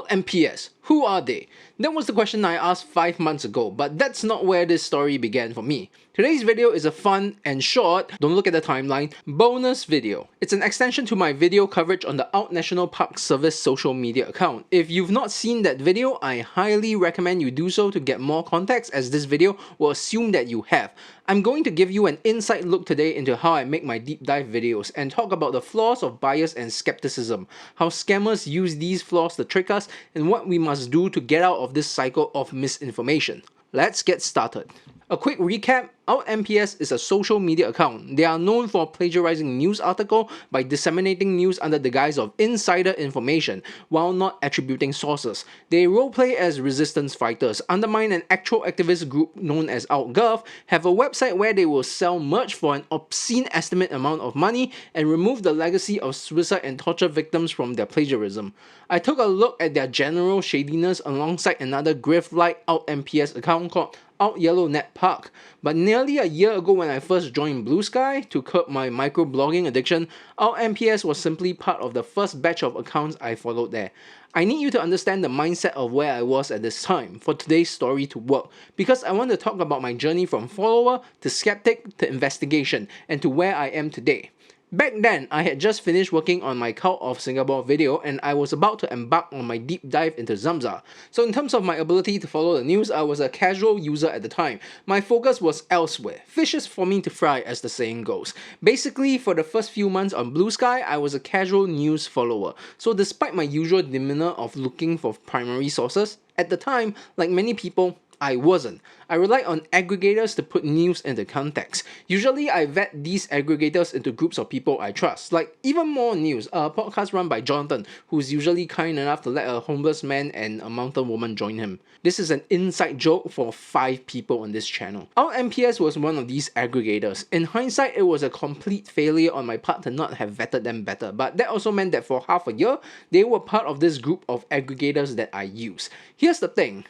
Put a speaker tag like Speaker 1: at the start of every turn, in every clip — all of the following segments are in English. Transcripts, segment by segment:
Speaker 1: AltNPS, who are they? That was the question I asked 5 months ago, but that's not where this story began for me. Today's video is a fun and short, don't look at the timeline, bonus video. It's an extension to my video coverage on the Alt National Park Service social media account. If you've not seen that video, I highly recommend you do so to get more context, as this video will assume that you have. I'm going to give you an inside look today into how I make my deep dive videos and talk about the flaws of bias and skepticism, how scammers use these flaws to trick us, and what we must do to get out of this cycle of misinformation. Let's get started. A quick recap, AltNPS is a social media account. They are known for plagiarizing news articles by disseminating news under the guise of insider information while not attributing sources. They roleplay as resistance fighters, undermine an actual activist group known as AltGov, have a website where they will sell merch for an obscene estimate amount of money, and remove the legacy of suicide and torture victims from their plagiarism. I took a look at their general shadiness alongside another grift-like AltNPS account called AltYello Net Park, but nearly a year ago when I first joined Blue Sky to curb my microblogging addiction, AltNPS was simply part of the first batch of accounts I followed there. I need you to understand the mindset of where I was at this time for today's story to work, because I want to talk about my journey from follower to skeptic to investigation and to where I am today. Back then, I had just finished working on my Cult of Singapore video and I was about to embark on my deep dive into Zamza. So in terms of my ability to follow the news, I was a casual user at the time. My focus was elsewhere. Fishes for me to fry, as the saying goes. Basically, for the first few months on Blue Sky, I was a casual news follower. So despite my usual demeanor of looking for primary sources, at the time, like many people, I wasn't. I relied on aggregators to put news into context. Usually, I vet these aggregators into groups of people I trust, like Even More News, a podcast run by Jonathan, who's usually kind enough to let a homeless man and a mountain woman join him. This is an inside joke for 5 people on this channel. AltNPS was one of these aggregators. In hindsight, it was a complete failure on my part to not have vetted them better, but that also meant that for half a year, they were part of this group of aggregators that I use. Here's the thing.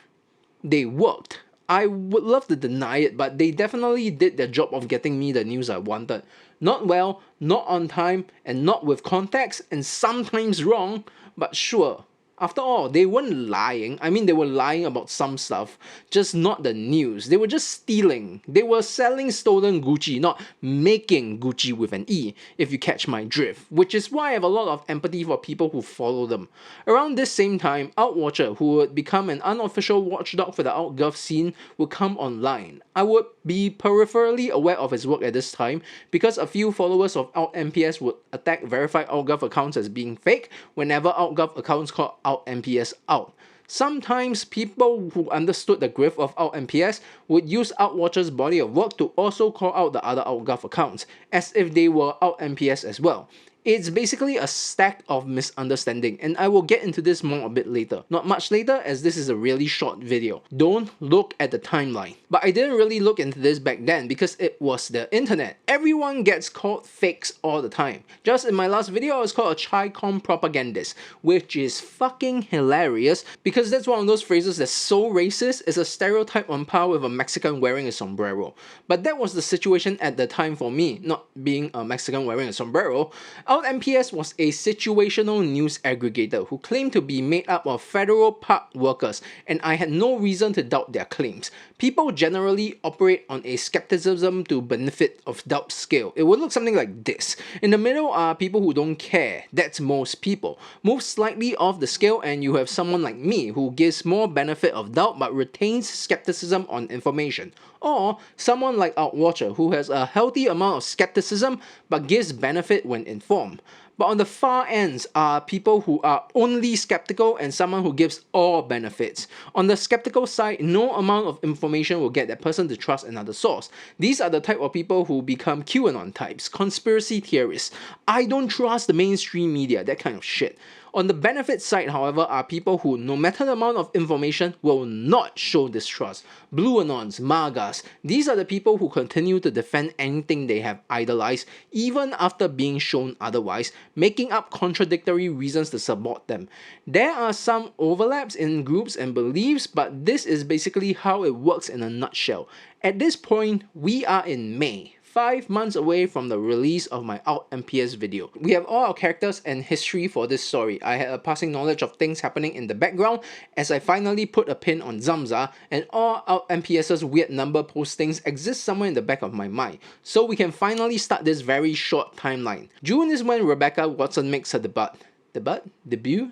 Speaker 1: They worked. I would love to deny it, but they definitely did their job of getting me the news I wanted. Not well, not on time, and not with context, and sometimes wrong, but sure. After all, they weren't lying. I mean, they were lying about some stuff, just not the news. They were just stealing. They were selling stolen Gucci, not making Gucci with an E, if you catch my drift, which is why I have a lot of empathy for people who follow them. Around this same time, Outwatcher, who would become an unofficial watchdog for the AltGov scene, would come online. I would be peripherally aware of his work at this time because a few followers of AltNPS would attack verified AltGov accounts as being fake whenever AltGov accounts called AltNPS out. Sometimes people who understood the grift of AltNPS would use Outwatcher's body of work to also call out the other AltGov accounts, as if they were AltNPS as well. It's basically a stack of misunderstanding, and I will get into this more a bit later. Not much later, as this is a really short video. Don't look at the timeline. But I didn't really look into this back then because it was the internet. Everyone gets called fakes all the time. Just in my last video, I was called a Chi-Com propagandist, which is fucking hilarious because that's one of those phrases that's so racist, it's a stereotype on par with a Mexican wearing a sombrero. But that was the situation at the time for me, not being a Mexican wearing a sombrero. AltNPS was a situational news aggregator who claimed to be made up of federal park workers, and I had no reason to doubt their claims. People generally operate on a skepticism to benefit of doubt scale. It would look something like this. In the middle are people who don't care. That's most people. Move slightly off the scale and you have someone like me who gives more benefit of doubt but retains skepticism on information. Or someone like Outwatcher who has a healthy amount of skepticism but gives benefit when informed. But on the far ends are people who are only skeptical and someone who gives all benefits. On the skeptical side, no amount of information will get that person to trust another source. These are the type of people who become QAnon types, conspiracy theorists. I don't trust the mainstream media, that kind of shit. On the benefit side, however, are people who, no matter the amount of information, will not show distrust. Blue Anons, MAGAs, these are the people who continue to defend anything they have idolized, even after being shown otherwise, making up contradictory reasons to support them. There are some overlaps in groups and beliefs, but this is basically how it works in a nutshell. At this point, we are in May. 5 months away from the release of my AltNPS video. We have all our characters and history for this story. I had a passing knowledge of things happening in the background as I finally put a pin on Zamza, and all AltNPS's weird number postings exist somewhere in the back of my mind. So we can finally start this very short timeline. June is when Rebecca Watson makes her debut?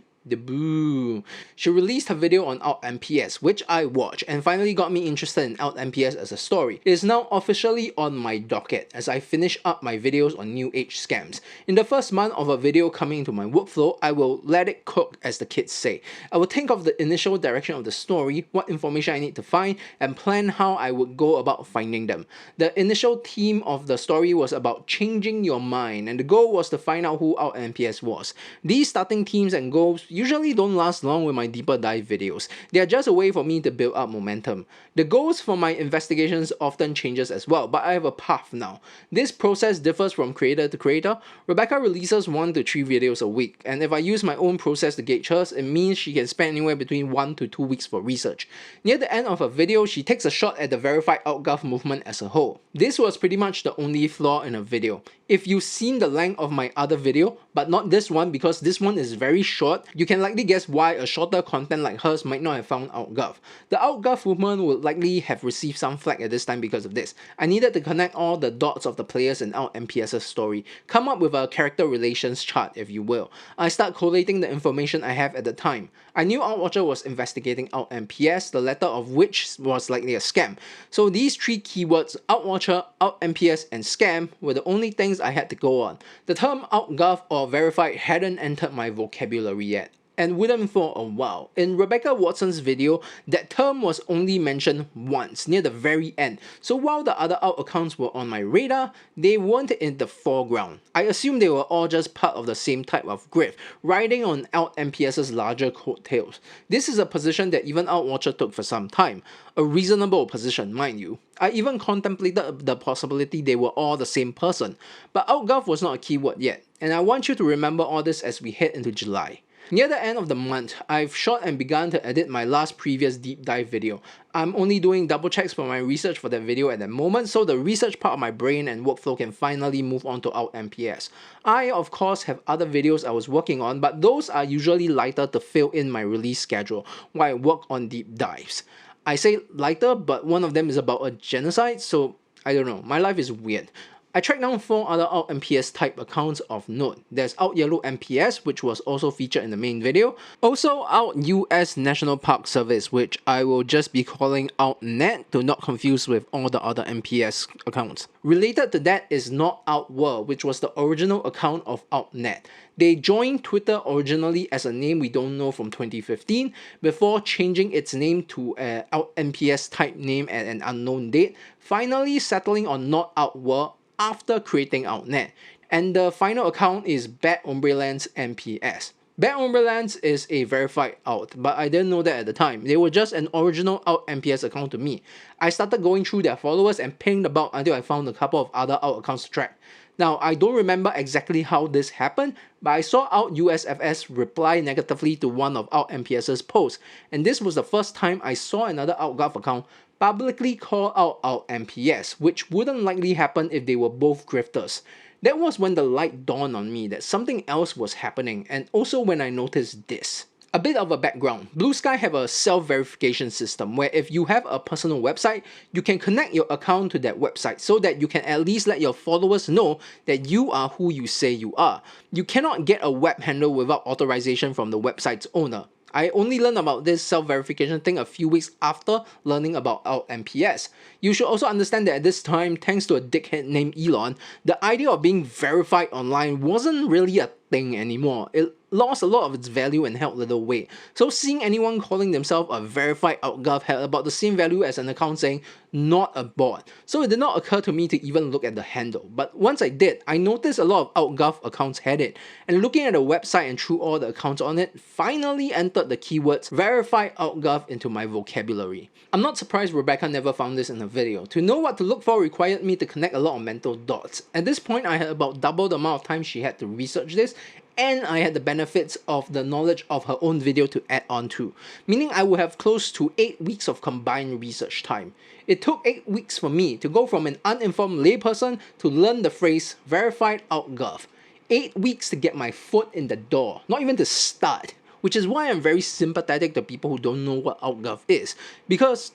Speaker 1: She released her video on AltNPS, which I watched and finally got me interested in AltNPS as a story. It is now officially on my docket as I finish up my videos on new age scams. In the first month of a video coming into my workflow, I will let it cook, as the kids say. I will think of the initial direction of the story, what information I need to find, and plan how I would go about finding them. The initial theme of the story was about changing your mind, and the goal was to find out who AltNPS was. These starting themes and goals usually don't last long with my deeper dive videos. They are just a way for me to build up momentum. The goals for my investigations often changes as well, but I have a path now. This process differs from creator to creator. Rebecca releases 1 to 3 videos a week, and if I use my own process to gauge hers, it means she can spend anywhere between 1 to 2 weeks for research. Near the end of her video, she takes a shot at the verified AltGov movement as a whole. This was pretty much the only flaw in her video. If you've seen the length of my other video, but not this one because this one is very short, you can likely guess why a shorter content like hers might not have found AltGov. The AltGov movement would likely have received some flack at this time because of this. I needed to connect all the dots of the players in AltNPS's story, come up with a character relations chart if you will. I start collating the information I have at the time. I knew Outwatcher was investigating AltNPS, the latter of which was likely a scam. So these 3 keywords, Outwatcher, AltNPS, and scam, were the only things I had to go on. The term AltGov or verified hadn't entered my vocabulary yet, and wouldn't for a while. In Rebecca Watson's video, that term was only mentioned once, near the very end, so while the other Alt accounts were on my radar, they weren't in the foreground. I assumed they were all just part of the same type of grift, riding on AltNPS's larger coattails. This is a position that even Outwatcher took for some time. A reasonable position, mind you. I even contemplated the possibility they were all the same person, but AltGov was not a keyword yet, and I want you to remember all this as we head into July. Near the end of the month, I've shot and begun to edit my last previous deep dive video. I'm only doing double checks for my research for that video at the moment, so the research part of my brain and workflow can finally move on to AltNPS. I, of course, have other videos I was working on, but those are usually lighter to fill in my release schedule while I work on deep dives. I say lighter, but one of them is about a genocide, so I don't know, my life is weird. I tracked down 4 other AltNPS type accounts of note. There's AltYello NPS, which was also featured in the main video. Also Alt US National Park Service, which I will just be calling AltNet to not confuse with all the other NPS accounts. Related to that is Not Outworld, which was the original account of AltNet. They joined Twitter originally as a name we don't know from 2015, before changing its name to an AltNPS type name at an unknown date, finally settling on Not Outworld after creating AltNet. And the final account is Bad Umbrelands NPS. Bad Umbrelands is a verified alt, but I didn't know that at the time. They were just an original AltNPS account to me. I started going through their followers and pinged about until I found a couple of other alt accounts to track. Now, I don't remember exactly how this happened, but I saw AltUSFS reply negatively to one of AltNPS's posts, and this was the first time I saw another AltGov account publicly call out AltNPS, which wouldn't likely happen if they were both grifters. That was when the light dawned on me that something else was happening, and also when I noticed this. A bit of a background. Blue Sky have a self-verification system where if you have a personal website, you can connect your account to that website so that you can at least let your followers know that you are who you say you are. You cannot get a web handle without authorization from the website's owner. I only learned about this self-verification thing a few weeks after learning about AltNPS. You should also understand that at this time, thanks to a dickhead named Elon, the idea of being verified online wasn't really a thing anymore. It lost a lot of its value and held little weight. So seeing anyone calling themselves a verified AltGov had about the same value as an account saying not a bot. So it did not occur to me to even look at the handle. But once I did, I noticed a lot of AltGov accounts had it. And looking at the website and through all the accounts on it, finally entered the keywords verified AltGov into my vocabulary. I'm not surprised Rebecca never found this in her video. To know what to look for required me to connect a lot of mental dots. At this point, I had about double the amount of time she had to research this, and I had the benefits of the knowledge of her own video to add on to, meaning I would have close to 8 weeks of combined research time. It took 8 weeks for me to go from an uninformed layperson to learn the phrase verified AltGov. 8 weeks to get my foot in the door, not even to start, which is why I'm very sympathetic to people who don't know what AltGov is, because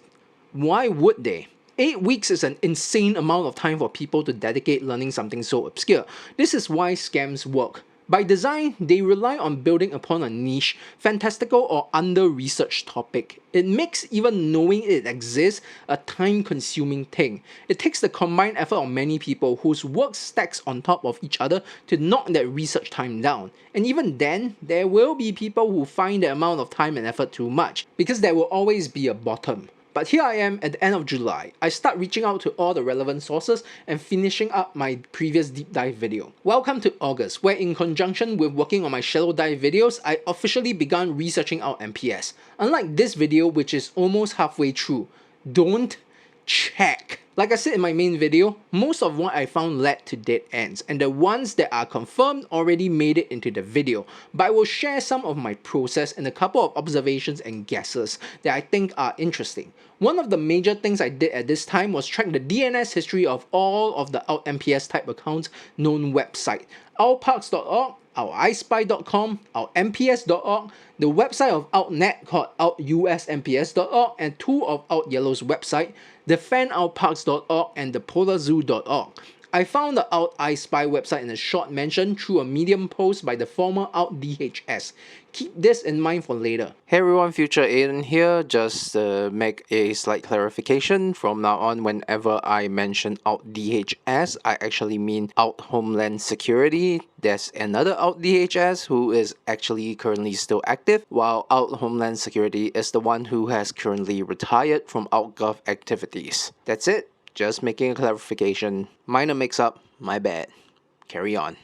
Speaker 1: why would they? 8 weeks is an insane amount of time for people to dedicate learning something so obscure. This is why scams work. By design, they rely on building upon a niche, fantastical or under-researched topic. It makes even knowing it exists a time-consuming thing. It takes the combined effort of many people whose work stacks on top of each other to knock that research time down. And even then, there will be people who find the amount of time and effort too much, because there will always be a bottom. But here I am at the end of July. I start reaching out to all the relevant sources and finishing up my previous deep dive video. Welcome to August, where in conjunction with working on my shallow dive videos, I officially began researching AltNPS. Unlike this video, which is almost halfway through, don't check. Like I said in my main video, most of what I found led to dead ends, and the ones that are confirmed already made it into the video, but I will share some of my process and a couple of observations and guesses that I think are interesting. One of the major things I did at this time was track the DNS history of all of the AltNPS type accounts known website. altparks.org, AltISpy.com, AltNPS.org, the website of AltNet called AltUSNPS.org, and two of AltYello's website, defendaltparks.org and thepolarzoo.org. I found the AltISpy website in a short mention through a Medium post by the former AltDHS. Keep this in mind for later.
Speaker 2: Hey everyone, Future Aiden here. Just make a slight clarification. From now on, whenever I mention AltDHS, I actually mean Alt Homeland Security. There's another AltDHS who is actually currently still active, while Alt Homeland Security is the one who has currently retired from AltGov activities. That's it. Just making a clarification. Minor mix-up, my bad. Carry on.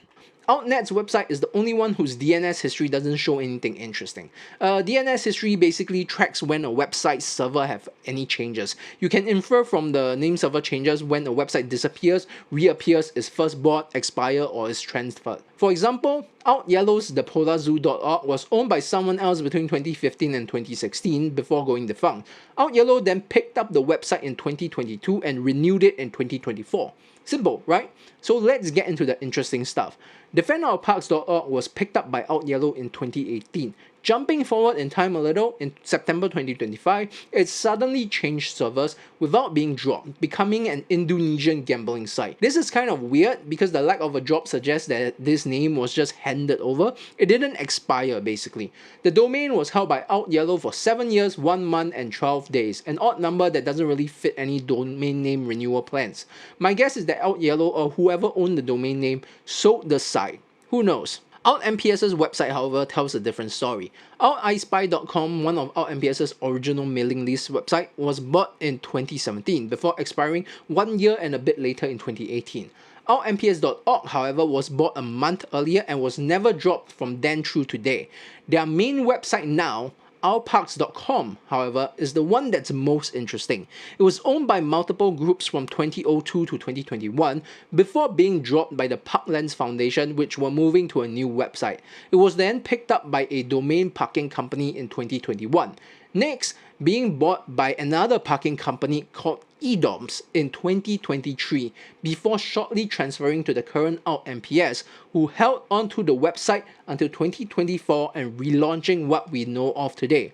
Speaker 1: AltNet's website is the only one whose DNS history doesn't show anything interesting. DNS history basically tracks when a website server have any changes. You can infer from the name server changes when a website disappears, reappears, is first bought, expire, or is transferred. For example, AltYellow's thepolarzoo.org was owned by someone else between 2015 and 2016 before going defunct. AltYellow then picked up the website in 2022 and renewed it in 2024. Simple, right? So let's get into the interesting stuff. DefendOurParks.org was picked up by AltYellow in 2018. Jumping forward in time a little, in September 2025, it suddenly changed servers without being dropped, becoming an Indonesian gambling site. This is kind of weird because the lack of a drop suggests that this name was just handed over. It didn't expire basically. The domain was held by AltYellow for 7 years, 1 month and 12 days, an odd number that doesn't really fit any domain name renewal plans. My guess is that AltYellow or whoever owned the domain name sold the site. Who knows? AltNPS's website, however, tells a different story. AltISpy.com, one of AltNPS's original mailing list website, was bought in 2017 before expiring 1 year and a bit later in 2018. AltNPS.org, however, was bought a month earlier and was never dropped from then through today. Their main website now, AltParks.com, however, is the one that's most interesting. It was owned by multiple groups from 2002 to 2021 before being dropped by the Parklands Foundation, which were moving to a new website. It was then picked up by a domain parking company in 2021. Next, being bought by another parking company called eDoms in 2023 before shortly transferring to the current AltNPS, who held onto the website until 2024 and relaunching what we know of today.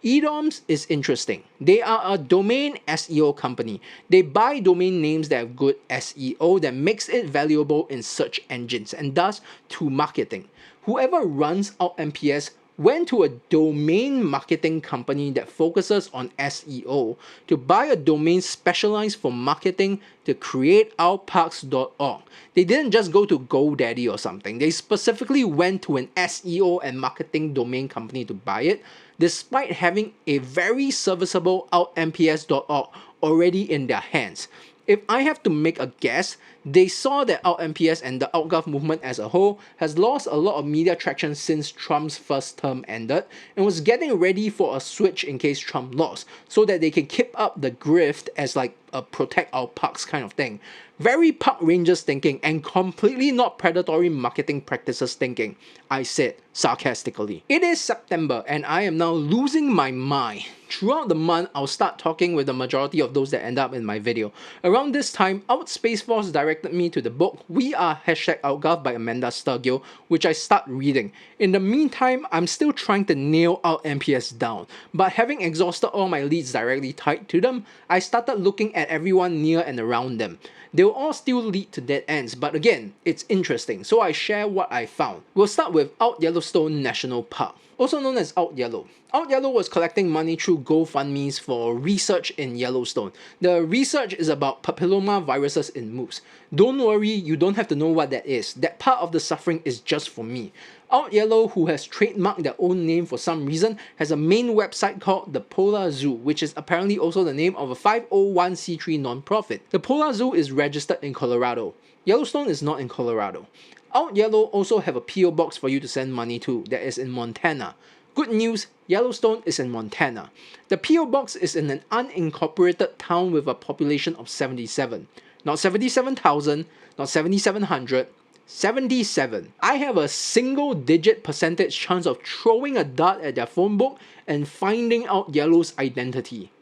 Speaker 1: eDoms is interesting. They are a domain SEO company. They buy domain names that have good SEO that makes it valuable in search engines and thus to marketing. Whoever runs AltNPS went to a domain marketing company that focuses on SEO to buy a domain specialized for marketing to create altparks.org. They didn't just go to GoDaddy or something. They specifically went to an SEO and marketing domain company to buy it, despite having a very serviceable altnps.org already in their hands. If I have to make a guess, They saw that AltNPS and the AltGov movement as a whole has lost a lot of media traction since Trump's first term ended and was getting ready for a switch in case Trump lost, so that they can keep up the grift as like a protect our parks kind of thing. Very park rangers thinking and completely not predatory marketing practices thinking, I said sarcastically. It is September and I am now losing my mind. Throughout the month, I'll start talking with the majority of those that end up in my video. Around this time, Out Space Force directed me to the book We Are #OutGov by Amanda Sturgill, which I start reading. In the meantime, I'm still trying to nail AltNPS down, but having exhausted all my leads directly tied to them, I started looking at everyone near and around them. They'll all still lead to dead ends, but again, it's interesting, so I share what I found. We'll start with Yellowstone National Park, also known as AltYello. AltYello was collecting money through GoFundMes for research in Yellowstone. The research is about papilloma viruses in moose. Don't worry, you don't have to know what that is. That part of the suffering is just for me. AltYello, who has trademarked their own name for some reason, has a main website called the Polar Zoo, which is apparently also the name of a 501c3 non-profit. The Polar Zoo is registered in Colorado. Yellowstone is not in Colorado. AltYello also have a PO box for you to send money to that is in Montana. Good news, Yellowstone is in Montana. The PO box is in an unincorporated town with a population of 77. Not 77,000, not 7,700, 77. I have a single digit percentage chance of throwing a dart at their phone book and finding out Yellow's identity.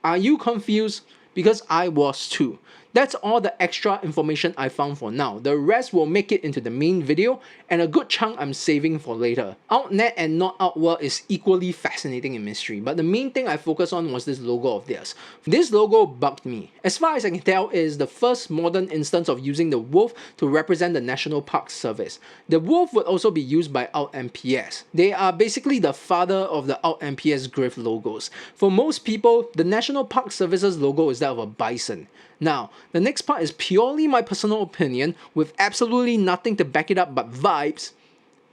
Speaker 1: Are you confused? Because I was too. That's all the extra information I found for now. The rest will make it into the main video, and a good chunk I'm saving for later. Outnet and not Outworld is equally fascinating in mystery, but the main thing I focused on was this logo of theirs. This logo bugged me. As far as I can tell, it is the first modern instance of using the wolf to represent the National Park Service. The wolf would also be used by AltNPS. They are basically the father of the AltNPS grift logos. For most people, the National Park Service's logo is that of a bison. Now, the next part is purely my personal opinion with absolutely nothing to back it up but vibes.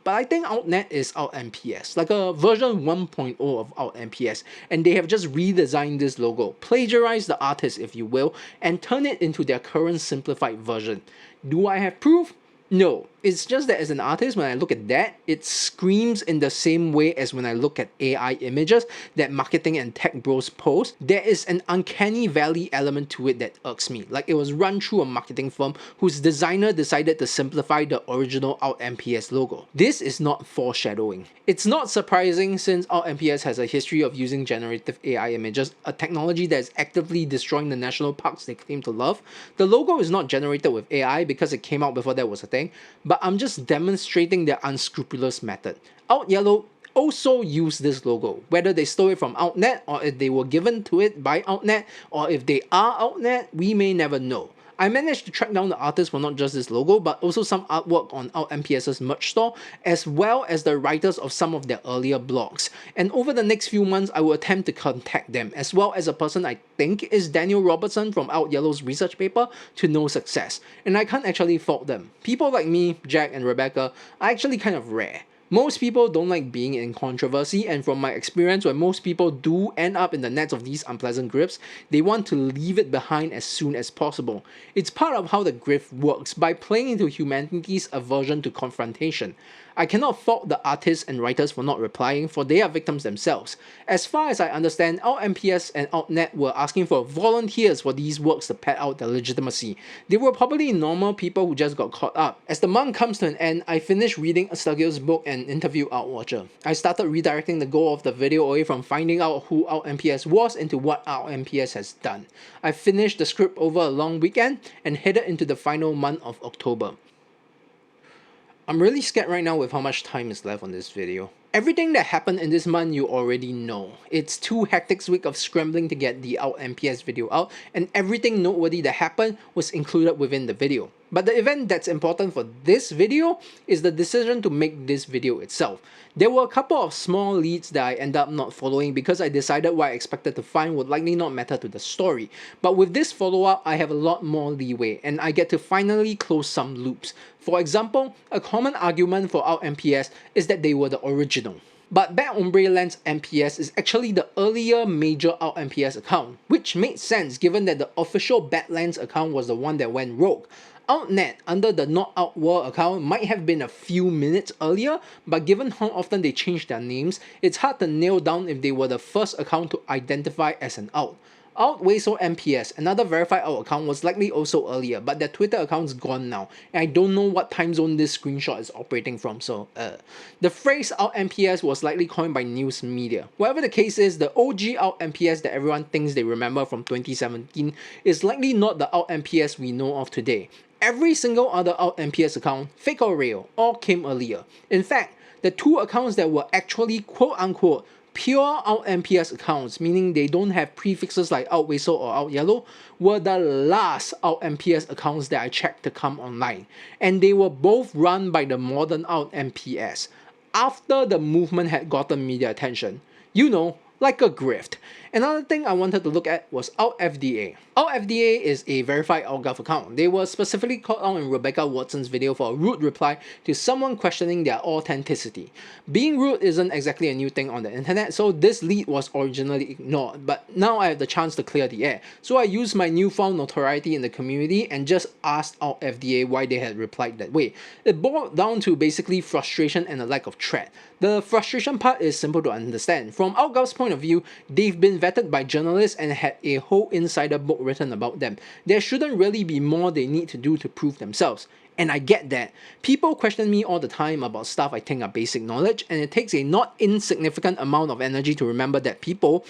Speaker 1: But I think Outnet is AltNPS, like a version 1.0 of AltNPS, and they have just redesigned this logo, plagiarized the artist if you will, and turned it into their current simplified version. Do I have proof? No, it's just that as an artist, when I look at that, it screams in the same way as when I look at AI images that marketing and tech bros post. There is an uncanny valley element to it that irks me, like it was run through a marketing firm whose designer decided to simplify the original AltNPS logo. This is not foreshadowing. It's not surprising since AltNPS has a history of using generative AI images, a technology that is actively destroying the national parks they claim to love. The logo is not generated with AI because it came out before that was a thing, but I'm just demonstrating their unscrupulous method. AltYello also use this logo, whether they stole it from Outnet or if they were given to it by Outnet or if they are Outnet, we may never know. I managed to track down the artist for not just this logo, but also some artwork on AltNPS's merch store, as well as the writers of some of their earlier blogs. And over the next few months, I will attempt to contact them, as well as a person I think is Daniel Robertson from AltYellow's research paper, to no success. And I can't actually fault them. People like me, Jack, and Rebecca are actually kind of rare. Most people don't like being in controversy, and from my experience, when most people do end up in the nets of these unpleasant grifts, they want to leave it behind as soon as possible. It's part of how the grift works, by playing into humanity's aversion to confrontation. I cannot fault the artists and writers for not replying, for they are victims themselves. As far as I understand, AltNPS and Outnet were asking for volunteers for these works to pad out their legitimacy. They were probably normal people who just got caught up. As the month comes to an end, I finished reading Sturgill's book and interviewed Outwatcher. I started redirecting the goal of the video away from finding out who AltNPS was into what AltNPS has done. I finished the script over a long weekend and headed into the final month of October. I'm really scared right now with how much time is left on this video. Everything that happened in this month you already know. It's 2 hectic weeks of scrambling to get the AltNPS video out, and everything noteworthy that happened was included within the video. But the event that's important for this video is the decision to make this video itself. There were a couple of small leads that I ended up not following because I decided what I expected to find would likely not matter to the story. But with this follow-up, I have a lot more leeway, and I get to finally close some loops. For example, a common argument for AltNPS is that they were the original. But Bad Hombre Land's NPS is actually the earlier major AltNPS account, which made sense given that the official Badlands account was the one that went rogue. Outnet under the Not Out World account might have been a few minutes earlier, but given how often they change their names, it's hard to nail down if they were the first account to identify as an out. AltNPS, another verified out account, was likely also earlier, but their Twitter account's gone now, and I don't know what time zone this screenshot is operating from, so The phrase AltNPS was likely coined by news media. Whatever the case is, the OG AltNPS that everyone thinks they remember from 2017 is likely not the AltNPS we know of today. Every single other AltNPS account, fake or real, all came earlier. In fact, the two accounts that were actually quote-unquote pure AltNPS accounts, meaning they don't have prefixes like AltYello or AltYello, were the last AltNPS accounts that I checked to come online, and they were both run by the modern AltNPS after the movement had gotten media attention. You know, like a grift. Another thing I wanted to look at was AltFDA. AltFDA is a verified AltGov account. They were specifically called out in Rebecca Watson's video for a rude reply to someone questioning their authenticity. Being rude isn't exactly a new thing on the internet, so this lead was originally ignored, but now I have the chance to clear the air. So I used my newfound notoriety in the community and just asked AltFDA why they had replied that way. It boiled down to basically frustration and a lack of threat. The frustration part is simple to understand. From AltGov's point of view, they've been vetted by journalists and had a whole insider book written about them. There shouldn't really be more they need to do to prove themselves. And I get that. People question me all the time about stuff I think are basic knowledge, and it takes a not insignificant amount of energy to remember that people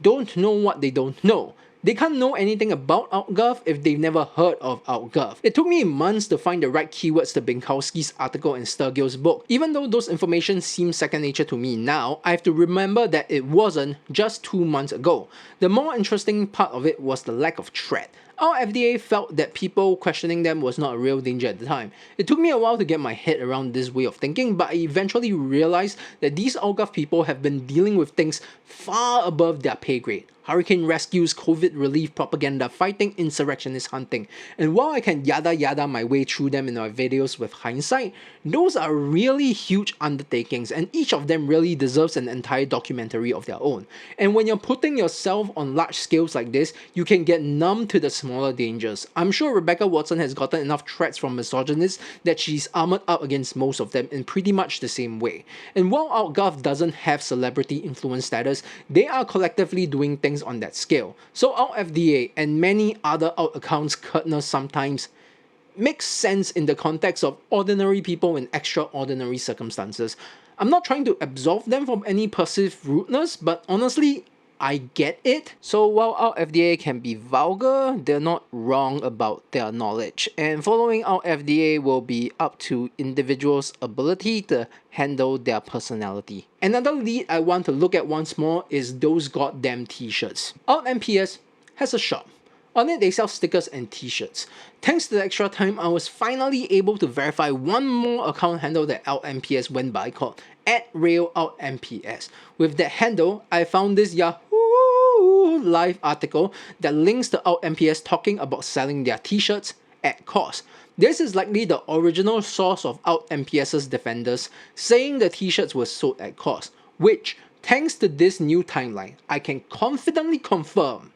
Speaker 1: don't know what they don't know. They can't know anything about AltGov if they've never heard of AltGov. It took me months to find the right keywords to Binkowski's article and Sturgill's book. Even though those information seem second nature to me now, I have to remember that it wasn't just 2 months ago. The more interesting part of it was the lack of threat. AltFDA felt that people questioning them was not a real danger at the time. It took me a while to get my head around this way of thinking, but I eventually realized that these AltGov people have been dealing with things far above their pay grade. Hurricane rescues, COVID relief propaganda, fighting insurrectionist hunting. And while I can yada my way through them in my videos with hindsight, those are really huge undertakings, and each of them really deserves an entire documentary of their own. And when you're putting yourself on large scales like this, you can get numb to the smaller dangers. I'm sure Rebecca Watson has gotten enough threats from misogynists that she's armored up against most of them in pretty much the same way. And while AltGov doesn't have celebrity influence status, they are collectively doing things on that scale. So AltFDA and many other alt accounts' curtness sometimes makes sense in the context of ordinary people in extraordinary circumstances. I'm not trying to absolve them from any perceived rudeness, but honestly, I get it. So while AltFDA can be vulgar, they're not wrong about their knowledge. And following AltFDA will be up to individuals' ability to handle their personality. Another lead I want to look at once more is those goddamn t-shirts. AltNPS has a shop. On it, they sell stickers and t-shirts. Thanks to the extra time, I was finally able to verify one more account handle that AltNPS went by called @RealAltNPS. With that handle, I found this Yahoo Live article that links to AltNPS talking about selling their t-shirts at cost. This is likely the original source of AltNPS's defenders saying the t-shirts were sold at cost, which, thanks to this new timeline, I can confidently confirm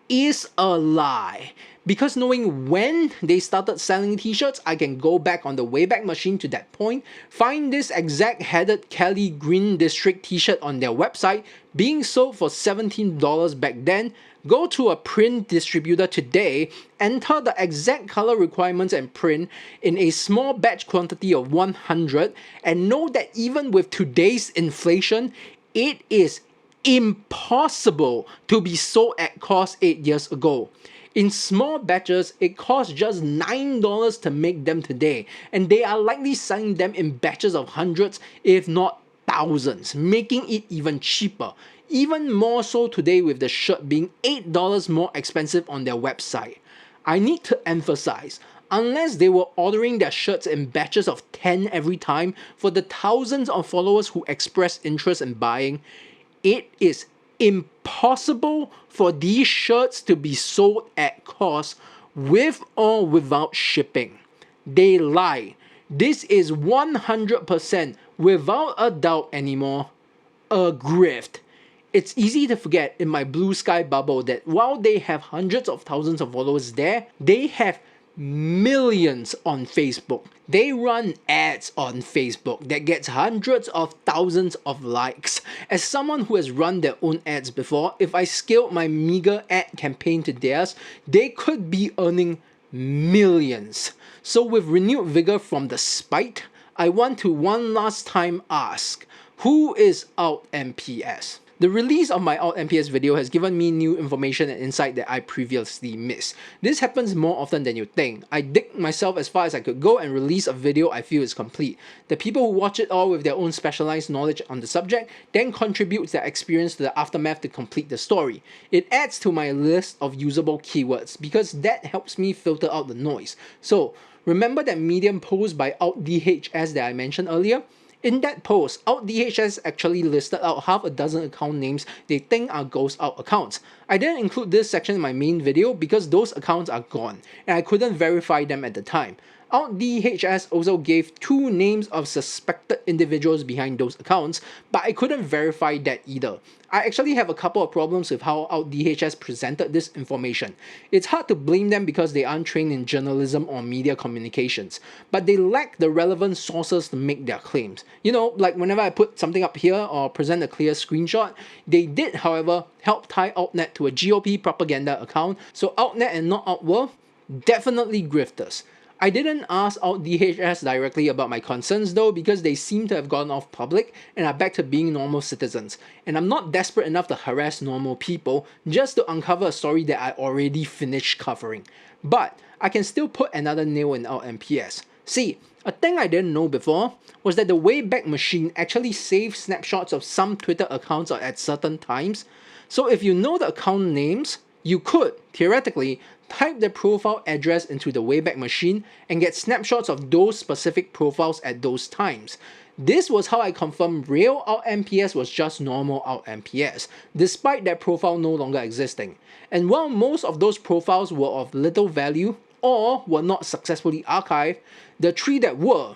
Speaker 1: is a lie. Because knowing when they started selling t-shirts, I can go back on the Wayback Machine to that point, find this exact headed Kelly Green District t-shirt on their website being sold for $17 back then, go to a print distributor today, enter the exact color requirements and print in a small batch quantity of 100, and know that even with today's inflation, it is impossible to be sold at cost 8 years ago. In small batches, it costs just $9 to make them today, and they are likely selling them in batches of hundreds, if not thousands, making it even cheaper. Even more so today with the shirt being $8 more expensive on their website. I need to emphasize, unless they were ordering their shirts in batches of 10 every time for the thousands of followers who express interest in buying, it is impossible for these shirts to be sold at cost with or without shipping. They lie. This is 100% without a doubt anymore a grift. It's easy to forget in my blue sky bubble that while they have hundreds of thousands of followers there, they have millions on Facebook. They run ads on Facebook that gets hundreds of thousands of likes. As someone who has run their own ads before, if I scaled my meager ad campaign to theirs, they could be earning millions. So with renewed vigor from the spite, I want to one last time ask, who is AltNPS? The release of my AltNPS video has given me new information and insight that I previously missed. This happens more often than you think. I dig myself as far as I could go and release a video I feel is complete. The people who watch it all with their own specialized knowledge on the subject then contribute their experience to the aftermath to complete the story. It adds to my list of usable keywords because that helps me filter out the noise. So, remember that Medium post by AltDHS that I mentioned earlier? In that post, AltDHS actually listed out half a dozen account names they think are ghost out accounts. I didn't include this section in my main video because those accounts are gone, and I couldn't verify them at the time. AltDHS also gave 2 names of suspected individuals behind those accounts, but I couldn't verify that either. I actually have a couple of problems with how AltDHS presented this information. It's hard to blame them because they aren't trained in journalism or media communications, but they lack the relevant sources to make their claims. You know, like whenever I put something up here or present a clear screenshot, they did, however, help tie AltNet to a GOP propaganda account, so AltNet and not AltWorld, definitely grifters. I didn't ask AltDHS directly about my concerns though because they seem to have gone off public and are back to being normal citizens, and I'm not desperate enough to harass normal people just to uncover a story that I already finished covering. But I can still put another nail in AltNPS. See, a thing I didn't know before was that the Wayback Machine actually saves snapshots of some Twitter accounts at certain times. So if you know the account names, you could, theoretically, type the profile address into the Wayback Machine and get snapshots of those specific profiles at those times. This was how I confirmed real AltNPS was just normal AltNPS, despite that profile no longer existing. And while most of those profiles were of little value or were not successfully archived, the 3 that were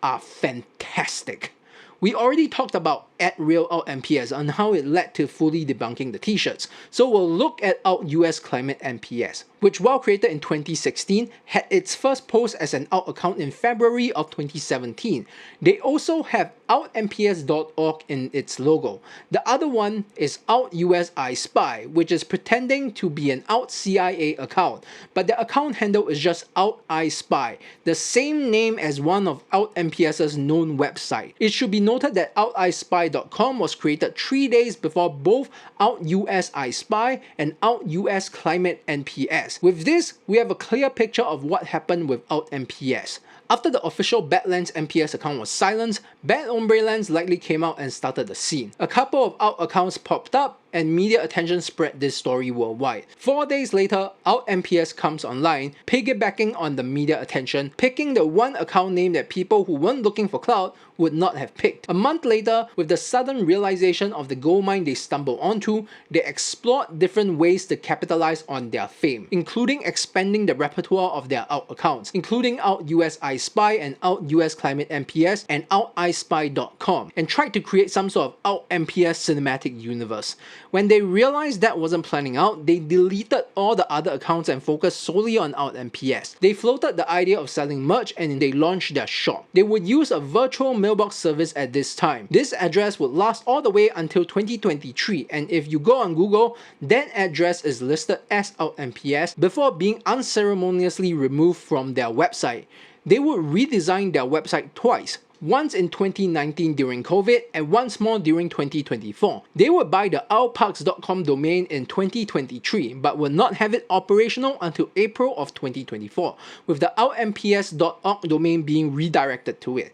Speaker 1: are fantastic. We already talked about @RealAltNPS and how it led to fully debunking the t-shirts, so we'll look at AltUS Climate NPS, which while created in 2016, had its first post as an Alt account in February of 2017. They also have AltNPS.org in its logo. The other one is AltUSISpy, which is pretending to be an AltCIA account, but the account handle is just AltISpy, the same name as one of AltNPS's known website. It should be noted that AltISpy.com was created 3 days before both AltUSISpy and AltUS Climate NPS. With this, we have a clear picture of what happened with AltNPS. After the official Badlands NPS account was silenced, Bad Lands likely came out and started the scene. A couple of Alt accounts popped up and media attention spread this story worldwide. 4 days later, AltNPS comes online, piggybacking on the media attention, picking the one account name that people who weren't looking for clout would not have picked. A month later, with the sudden realization of the gold mine they stumbled onto, they explored different ways to capitalize on their fame, including expanding the repertoire of their Alt accounts, including AltUSISpy and AltUS Climate NPS and AltISpy.com, and tried to create some sort of AltNPS cinematic universe. When they realized that wasn't planning out, they deleted all the other accounts and focused solely on AltNPS. They floated the idea of selling merch and they launched their shop. They would use a virtual mailbox service at this time. This address would last all the way until 2023, and if you go on Google, that address is listed as AltNPS before being unceremoniously removed from their website. They would redesign their website twice, once in 2019 during COVID and once more during 2024. They would buy the altparks.com domain in 2023 but would not have it operational until April of 2024, with the altnps.org domain being redirected to it.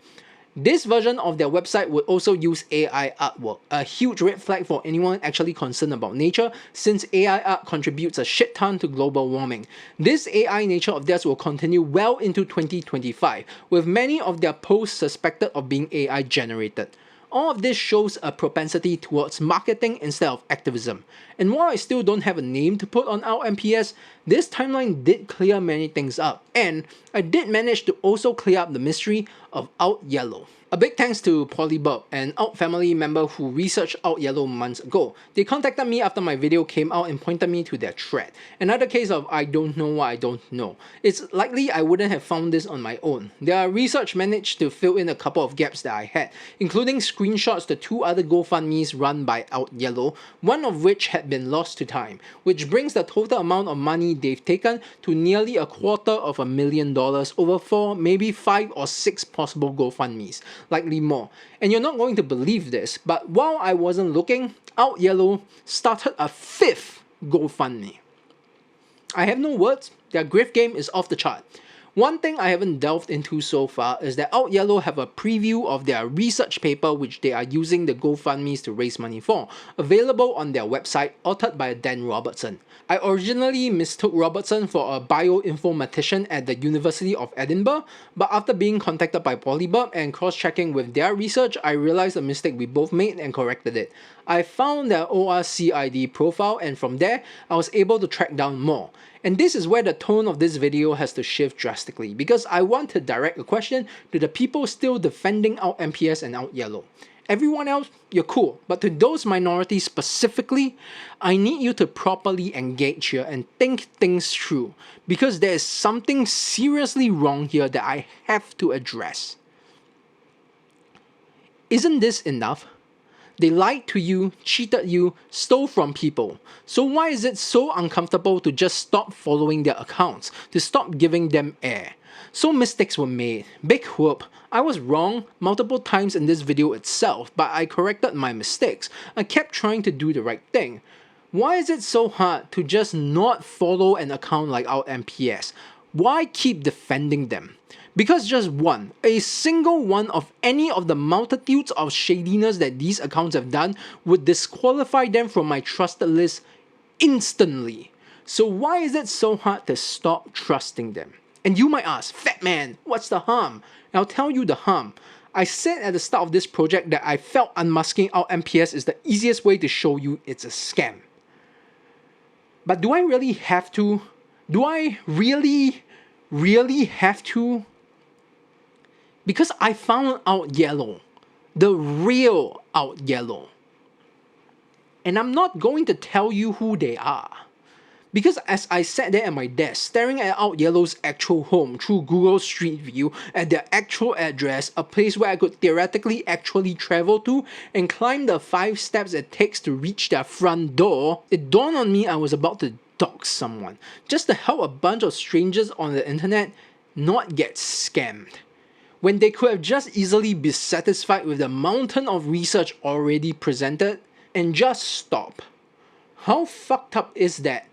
Speaker 1: This version of their website would also use AI artwork, a huge red flag for anyone actually concerned about nature, since AI art contributes a shit ton to global warming. This AI nature of theirs will continue well into 2025, with many of their posts suspected of being AI generated. All of this shows a propensity towards marketing instead of activism. And while I still don't have a name to put on AltNPS, this timeline did clear many things up, and I did manage to also clear up the mystery of AltYello. A big thanks to Polybub, an Alt family member who researched AltYello months ago. They contacted me after my video came out and pointed me to their thread. Another case of I don't know what I don't know. It's likely I wouldn't have found this on my own. Their research managed to fill in a couple of gaps that I had, including screenshots to 2 other GoFundMes run by AltYello, one of which had been lost to time, which brings the total amount of money they've taken to nearly $250,000 over 4, maybe 5 or 6 possible GoFundMes. Likely more. And you're not going to believe this, but while I wasn't looking, AltYello started a 5th GoFundMe. I have no words, their grift game is off the chart. One thing I haven't delved into so far is that AltYello have a preview of their research paper which they are using the GoFundMes to raise money for, available on their website, authored by Dan Robertson. I originally mistook Robertson for a bioinformatician at the University of Edinburgh, but after being contacted by Polybub and cross-checking with their research, I realized a mistake we both made and corrected it. I found their ORCID profile, and from there, I was able to track down more. And this is where the tone of this video has to shift drastically, because I want to direct a question to the people still defending AltNPS and AltYello. Everyone else, you're cool, but to those minorities specifically, I need you to properly engage here and think things through, because there is something seriously wrong here that I have to address. Isn't this enough? They lied to you, cheated you, stole from people. So why is it so uncomfortable to just stop following their accounts, to stop giving them air? So mistakes were made. Big whoop. I was wrong multiple times in this video itself, but I corrected my mistakes. I kept trying to do the right thing. Why is it so hard to just not follow an account like AltNPS? Why keep defending them? Because just one, a single one of any of the multitudes of shadiness that these accounts have done would disqualify them from my trusted list instantly. So why is it so hard to stop trusting them? And you might ask, fat man, what's the harm? And I'll tell you the harm. I said at the start of this project that I felt unmasking AltNPS is the easiest way to show you it's a scam. But do I really have to? Do I really have to? Because I found AltYello, the real AltYello. And I'm not going to tell you who they are. Because as I sat there at my desk, staring at AltYello's actual home through Google Street View at their actual address, a place where I could theoretically actually travel to and climb the 5 steps it takes to reach their front door, it dawned on me I was about to dox someone, just to help a bunch of strangers on the internet not get scammed, when they could have just easily been satisfied with the mountain of research already presented and just stop. How fucked up is that?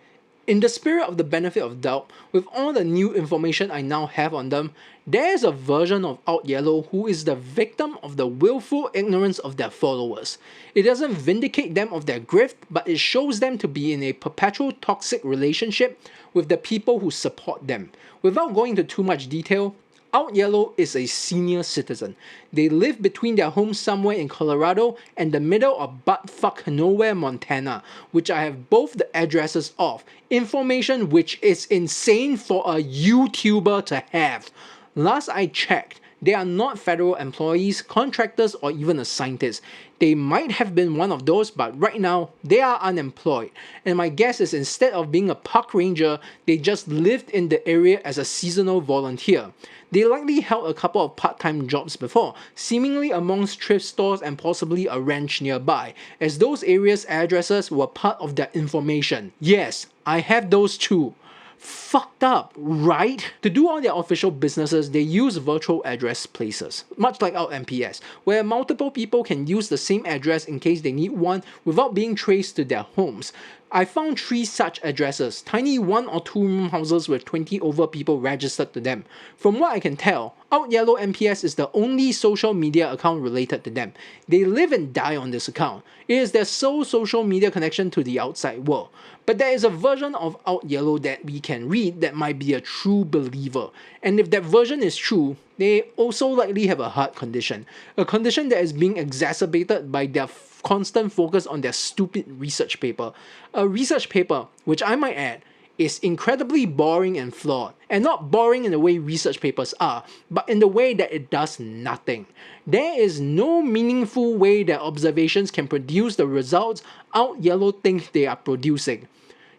Speaker 1: In the spirit of the benefit of doubt, with all the new information I now have on them, there is a version of AltYello who is the victim of the willful ignorance of their followers. It doesn't vindicate them of their grift, but it shows them to be in a perpetual toxic relationship with the people who support them. Without going into too much detail, AltYello is a senior citizen. They live between their homes somewhere in Colorado and the middle of buttfuck nowhere, Montana, which I have both the addresses of, information which is insane for a YouTuber to have. Last I checked, they are not federal employees, contractors, or even a scientist. They might have been one of those, but right now, they are unemployed. And my guess is instead of being a park ranger, they just lived in the area as a seasonal volunteer. They likely held a couple of part-time jobs before, seemingly amongst thrift stores and possibly a ranch nearby, as those areas' addresses were part of their information. Yes, I have those too. Fucked up, right? To do all their official businesses, they use virtual address places, much like AltNPS, where multiple people can use the same address in case they need one without being traced to their homes. I found 3 such addresses, tiny 1 or 2 room houses with 20 over people registered to them. From what I can tell, AltYello NPS is the only social media account related to them. They live and die on this account. It is their sole social media connection to the outside world. But there is a version of AltYello that we can read that might be a true believer. And if that version is true, they also likely have a heart condition. A condition that is being exacerbated by their constant focus on their stupid research paper. A research paper, which I might add, is incredibly boring and flawed. And not boring in the way research papers are, but in the way that it does nothing. There is no meaningful way that observations can produce the results AltYello think they are producing.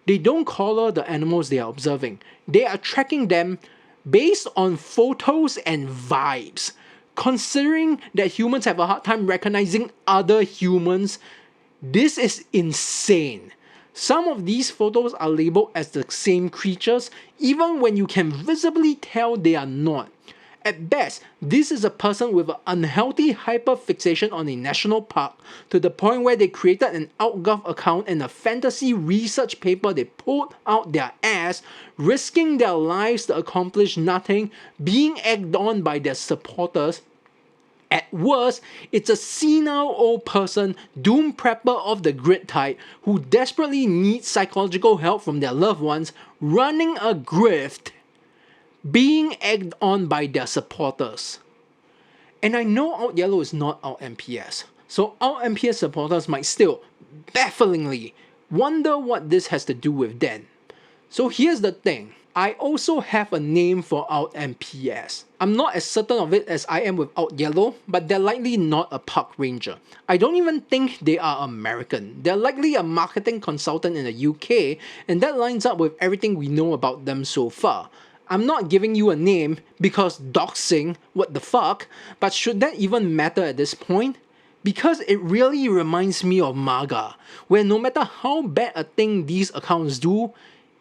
Speaker 1: They don't color the animals they are observing. They are tracking them based on photos and vibes. Considering that humans have a hard time recognizing other humans, this is insane. Some of these photos are labeled as the same creatures, even when you can visibly tell they are not. At best, this is a person with an unhealthy hyperfixation on a national park to the point where they created an OutGov account and a fantasy research paper they pulled out their ass, risking their lives to accomplish nothing, being egged on by their supporters. At worst, it's a senile old person, doom prepper of the grid type, who desperately needs psychological help from their loved ones, running a grift, being egged on by their supporters. And I know AltYello is not AltNPS, so AltNPS supporters might still, bafflingly, wonder what this has to do with them. So here's the thing. I also have a name for AltNPS. I'm not as certain of it as I am with AltYello, but they're likely not a park ranger. I don't even think they are American. They're likely a marketing consultant in the UK, and that lines up with everything we know about them so far. I'm not giving you a name because doxing, what the fuck, but should that even matter at this point? Because it really reminds me of MAGA, where no matter how bad a thing these accounts do,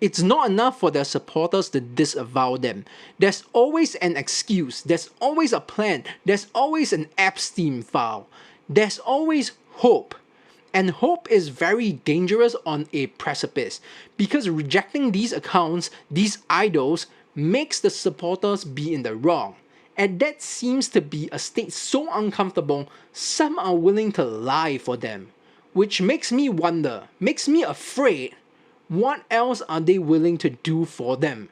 Speaker 1: it's not enough for their supporters to disavow them. There's always an excuse, there's always a plan, there's always an Epstein file, there's always hope. And hope is very dangerous on a precipice, because rejecting these accounts, these idols, makes the supporters be in the wrong. And that seems to be a state so uncomfortable, some are willing to lie for them. Which makes me wonder, makes me afraid, what else are they willing to do for them?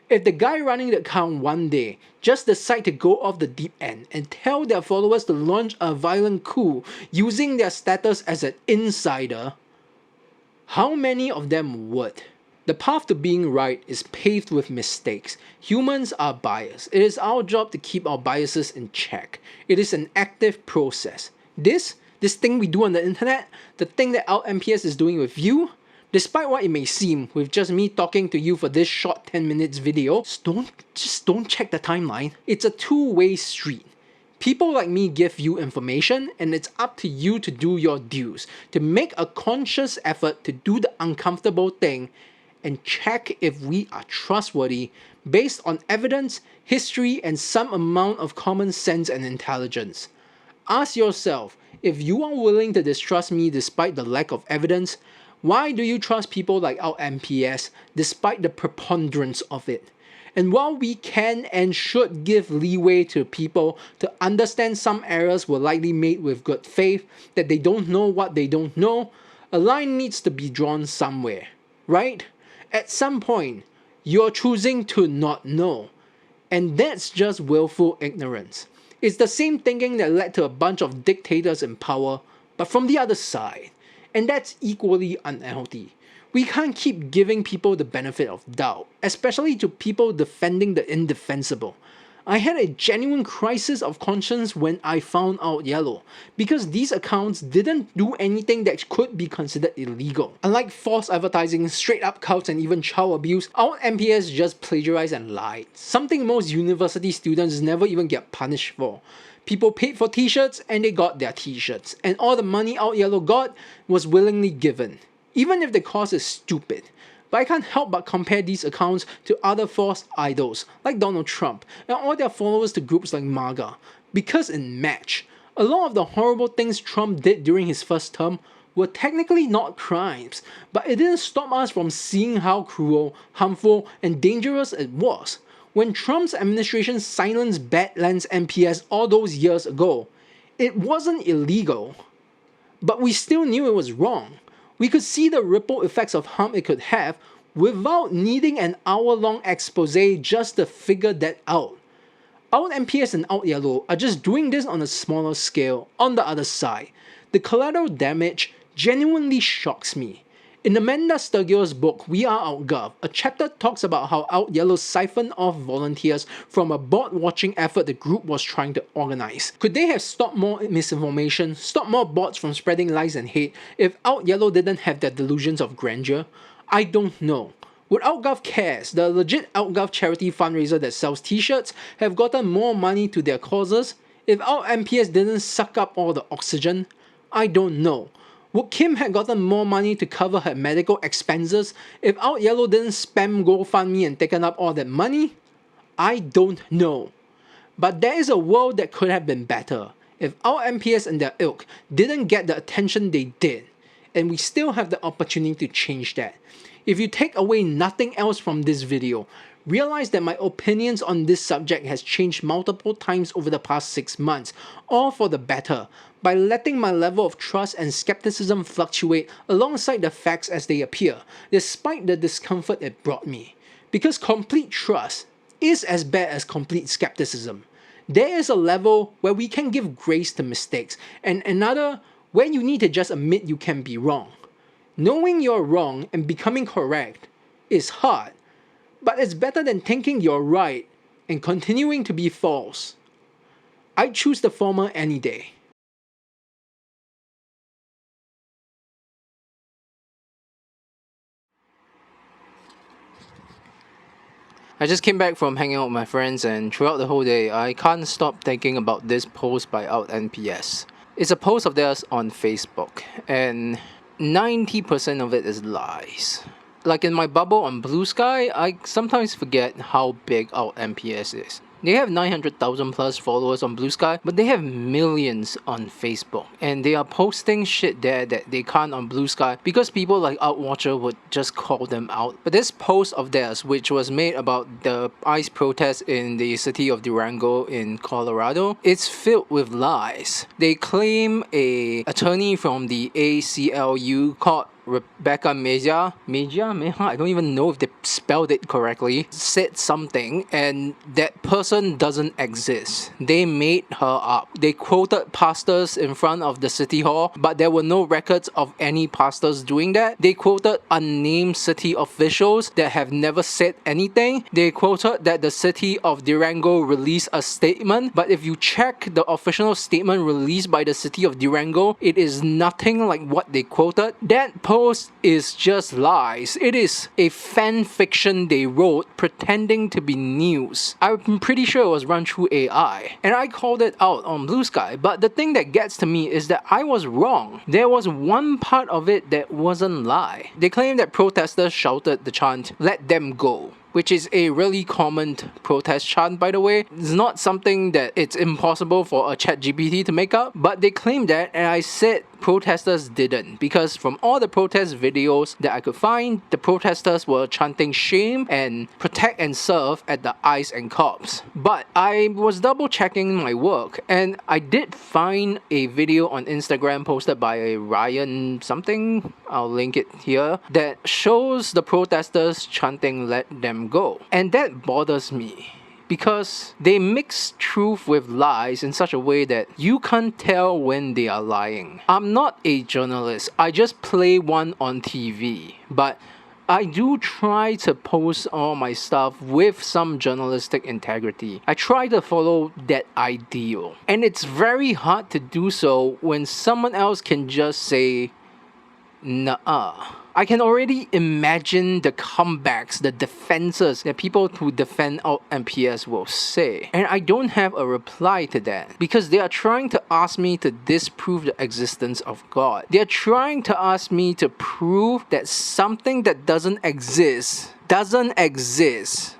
Speaker 1: If the guy running the account one day just decide to go off the deep end and tell their followers to launch a violent coup using their status as an insider, how many of them would? The path to being right is paved with mistakes. Humans are biased. It is our job to keep our biases in check. It is an active process. This thing we do on the internet, the thing that AltNPS is doing with you, despite what it may seem, with just me talking to you for this short 10 minutes video, just don't check the timeline. It's a two-way street. People like me give you information, and it's up to you to do your dues, to make a conscious effort to do the uncomfortable thing and check if we are trustworthy based on evidence, history, and some amount of common sense and intelligence. Ask yourself, if you are willing to distrust me despite the lack of evidence, why do you trust people like AltNPS despite the preponderance of it? And while we can and should give leeway to people to understand some errors were likely made with good faith, that they don't know what they don't know, a line needs to be drawn somewhere, right? At some point, you're choosing to not know. And that's just willful ignorance. It's the same thinking that led to a bunch of dictators in power, but from the other side. And that's equally unhealthy. We can't keep giving people the benefit of doubt, especially to people defending the indefensible. I had a genuine crisis of conscience when I found AltYello, because these accounts didn't do anything that could be considered illegal. Unlike false advertising, straight up cults, and even child abuse, AltNPS just plagiarized and lied, something most university students never even get punished for. People paid for t-shirts and they got their t-shirts, and all the money AltYello got was willingly given, even if the cause is stupid. But I can't help but compare these accounts to other false idols like Donald Trump and all their followers to groups like MAGA, because in match, a lot of the horrible things Trump did during his first term were technically not crimes, but it didn't stop us from seeing how cruel, harmful, and dangerous it was. When Trump's administration silenced Badlands NPS all those years ago, it wasn't illegal, but we still knew it was wrong. We could see the ripple effects of harm it could have without needing an hour-long expose just to figure that out. AltNPS and AltYello are just doing this on a smaller scale on the other side. The collateral damage genuinely shocks me. In Amanda Sturgill's book, We Are OutGov, a chapter talks about how AltYello siphoned off volunteers from a bot-watching effort the group was trying to organize. Could they have stopped more misinformation, stopped more bots from spreading lies and hate, if AltYello didn't have their delusions of grandeur? I don't know. Would OutGov Cares, the legit OutGov charity fundraiser that sells t-shirts, have gotten more money to their causes if AltNPS didn't suck up all the oxygen? I don't know. Would Kim have gotten more money to cover her medical expenses if AltYello didn't spam GoFundMe and taken up all that money? I don't know. But there is a world that could have been better if AltNPS and their ilk didn't get the attention they did, and we still have the opportunity to change that. If you take away nothing else from this video, realize that my opinions on this subject has changed multiple times over the past 6 months, all for the better, by letting my level of trust and skepticism fluctuate alongside the facts as they appear, despite the discomfort it brought me. Because complete trust is as bad as complete skepticism. There is a level where we can give grace to mistakes, and another where you need to just admit you can be wrong. Knowing you're wrong and becoming correct is hard, but it's better than thinking you're right and continuing to be false. I choose the former any day.
Speaker 2: I just came back from hanging out with my friends, and throughout the whole day, I can't stop thinking about this post by AltNPS. It's a post of theirs on Facebook, and 90% of it is lies. Like in my bubble on Blue Sky, I sometimes forget how big AltNPS is. They have 900,000 plus followers on Blue Sky, but they have millions on Facebook. And they are posting shit there that they can't on Blue Sky because people like Outwatcher would just call them out. But this post of theirs, which was made about the ICE protest in the city of Durango in Colorado, it's filled with lies. They claim a attorney from the ACLU called Rebecca Meja, I don't even know if they spelled it correctly, said something, and that person doesn't exist. They made her up. They quoted pastors in front of the city hall, but there were no records of any pastors doing that. They quoted unnamed city officials that have never said anything. They quoted that the city of Durango released a statement, but if you check the official statement released by the city of Durango, it is nothing like what they quoted. That post is just lies. It is a fan fiction they wrote pretending to be news. I'm pretty sure it was run through AI, and I called it out on Blue Sky, but the thing that gets to me is that I was wrong. There was one part of it that wasn't lie. They claim that protesters shouted the chant, "Let them go," which is a really common protest chant, by the way. It's not something that it's impossible for a ChatGPT to make up, but they claim that, and I said protesters didn't, because from all the protest videos that I could find, the protesters were chanting shame and protect and serve at the ICE and cops. But I was double checking my work, and I did find a video on Instagram posted by a Ryan something, I'll link it here, that shows the protesters chanting "Let them go." And that bothers me, because they mix truth with lies in such a way that you can't tell when they are lying. I'm not a journalist, I just play one on TV, but I do try to post all my stuff with some journalistic integrity. I try to follow that ideal, and it's very hard to do so when someone else can just say, "Nuh-uh." I can already imagine the comebacks, the defenses that people who defend AltNPS will say. And I don't have a reply to that, because they are trying to ask me to disprove the existence of God. They are trying to ask me to prove that something that doesn't exist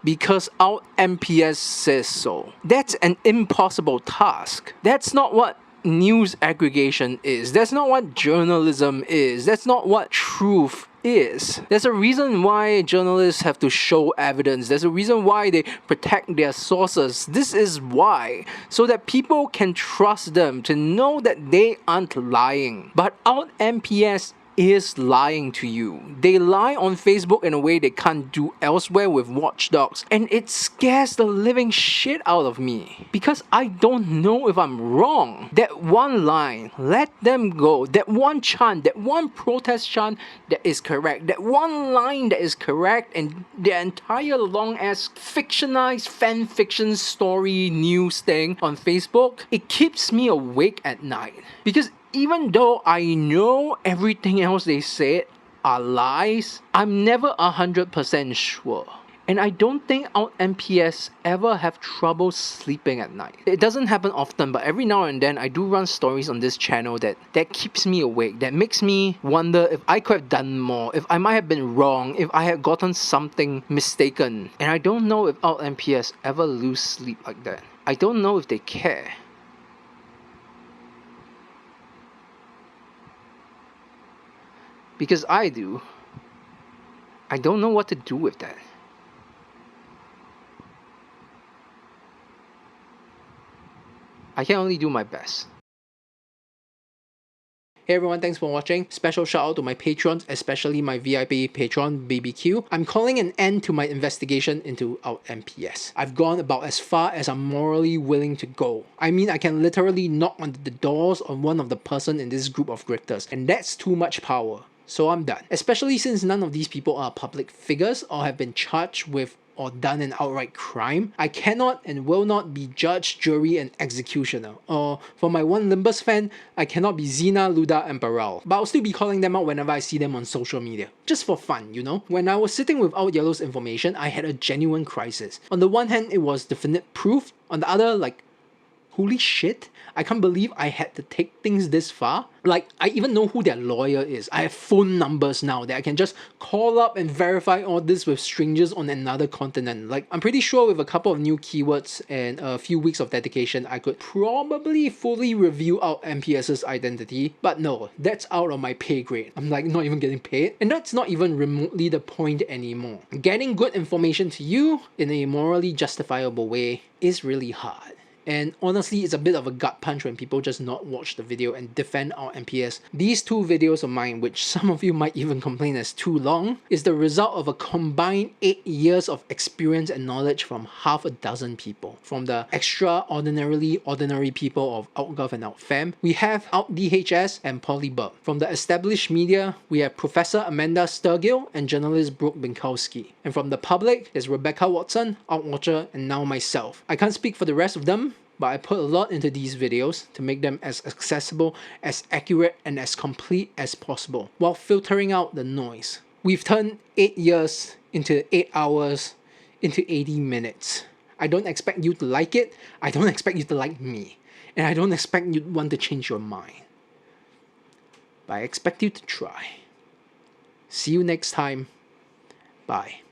Speaker 2: because AltNPS says so. That's an impossible task. That's not what news aggregation is. That's not what journalism is. That's not what truth is. There's a reason why journalists have to show evidence. There's a reason why they protect their sources. This is why, so that people can trust them, to know that they aren't lying. But AltNPS
Speaker 1: is lying to you. They lie on Facebook in a way they can't do elsewhere with watchdogs, and it scares the living shit out of me because I don't know if I'm wrong. That one line, let them go, that one chant, that one protest chant that is correct, that one line that is correct, and the entire long ass fictionalized fan fiction story news thing on Facebook, it keeps me awake at night. Because even though I know everything else they said are lies, I'm never 100% sure. And I don't think AltNPS ever have trouble sleeping at night. It doesn't happen often, but every now and then I do run stories on this channel that keeps me awake, that makes me wonder if I could have done more, if I might have been wrong, if I had gotten something mistaken. And I don't know if AltNPS ever lose sleep like that. I don't know if they care. Because I do. I don't know what to do with that. I can only do my best. Hey everyone, thanks for watching. Special shout out to my patrons, especially my VIP patron BBQ. I'm calling an end to my investigation into AltNPS. I've gone about as far as I'm morally willing to go. I mean, I can literally knock on the doors of one of the person in this group of grifters, and that's too much power. So I'm done. Especially since none of these people are public figures or have been charged with or done an outright crime. I cannot and will not be judge, jury, and executioner. Or for my one Limbus fan, I cannot be Xena, Luda, and Baral. But I'll still be calling them out whenever I see them on social media. Just for fun, you know? When I was sitting with AltYello's information, I had a genuine crisis. On the one hand, it was definite proof. On the other, like, holy shit, I can't believe I had to take things this far. Like, I even know who their lawyer is. I have phone numbers now that I can just call up and verify all this with strangers on another continent. Like, I'm pretty sure with a couple of new keywords and a few weeks of dedication, I could probably fully review out MPS's identity. But no, that's out of my pay grade. I'm like not even getting paid. And that's not even remotely the point anymore. Getting good information to you in a morally justifiable way is really hard. And honestly, it's a bit of a gut punch when people just not watch the video and defend AltNPS. These two videos of mine, which some of you might even complain is too long, is the result of a combined 8 years of experience and knowledge from half a dozen people. From the extraordinarily ordinary people of AltGov and AltFam, we have AltDHS and Polybub. From the established media, we have Professor Amanda Sturgill and journalist Brooke Binkowski. And from the public, there's Rebecca Watson, AltWatcher, and now myself. I can't speak for the rest of them, but I put a lot into these videos to make them as accessible, as accurate, and as complete as possible, while filtering out the noise. We've turned 8 years into 8 hours into 80 minutes. I don't expect you to like it, I don't expect you to like me, and I don't expect you to want to change your mind. But I expect you to try. See you next time. Bye.